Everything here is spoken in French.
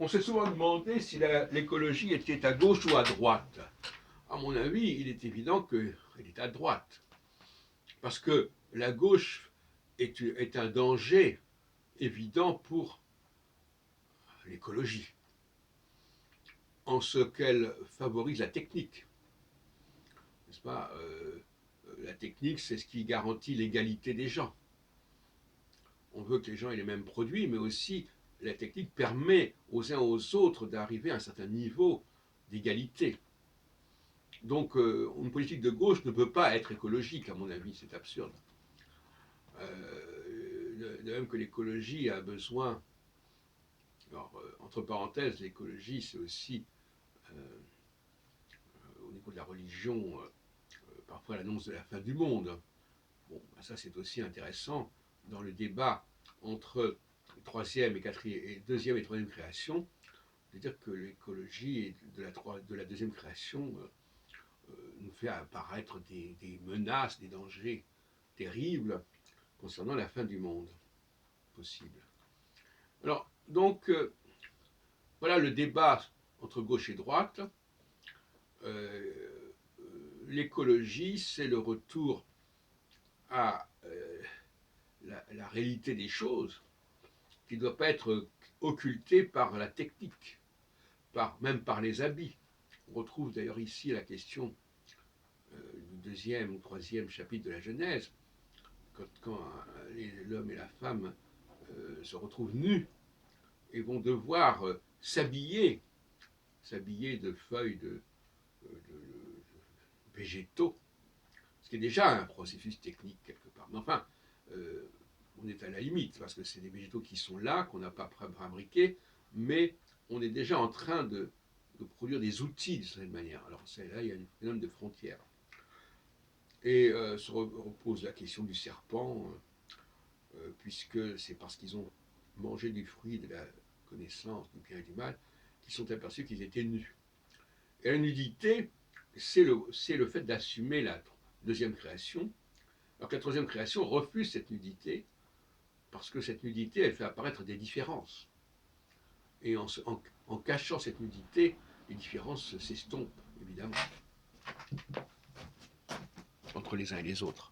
On s'est souvent demandé si l'écologie était à gauche ou à droite. À mon avis, il est évident qu'elle est à droite. Parce que la gauche est un danger évident pour l'écologie, en ce qu'elle favorise la technique. N'est-ce pas la technique, c'est ce qui garantit l'égalité des gens. On veut que les gens aient les mêmes produits, mais aussi la technique permet aux uns aux autres d'arriver à un certain niveau d'égalité. Donc une politique de gauche ne peut pas être écologique, à mon avis, c'est absurde. De même que l'écologie a besoin, alors, entre parenthèses, l'écologie c'est aussi, au niveau de la religion, parfois l'annonce de la fin du monde. Bon, ça c'est aussi intéressant dans le débat entre troisième et deuxième et troisième création, de dire que l'écologie de la deuxième création nous fait apparaître des menaces, des dangers terribles concernant la fin du monde possible. Alors, donc, voilà le débat entre gauche et droite. L'écologie, c'est le retour à la réalité des choses, qui ne doit pas être occultée par la technique, même par les habits. On retrouve d'ailleurs ici la question du deuxième ou troisième chapitre de la Genèse, quand l'homme et la femme se retrouvent nus et vont devoir s'habiller de feuilles de végétaux, ce qui est déjà un processus technique quelque part. Mais enfin, on est à la limite, parce que c'est des végétaux qui sont là, qu'on n'a pas fabriqués, mais on est déjà en train de produire des outils de cette manière. Alors là, il y a un phénomène de frontière. Et se repose la question du serpent, puisque c'est parce qu'ils ont mangé du fruit de la connaissance du bien et du mal qu'ils sont aperçus qu'ils étaient nus. Et la nudité, c'est le fait d'assumer la deuxième création, alors que la troisième création refuse cette nudité, parce que cette nudité, elle fait apparaître des différences. Et en cachant cette nudité, les différences s'estompent, évidemment, entre les uns et les autres.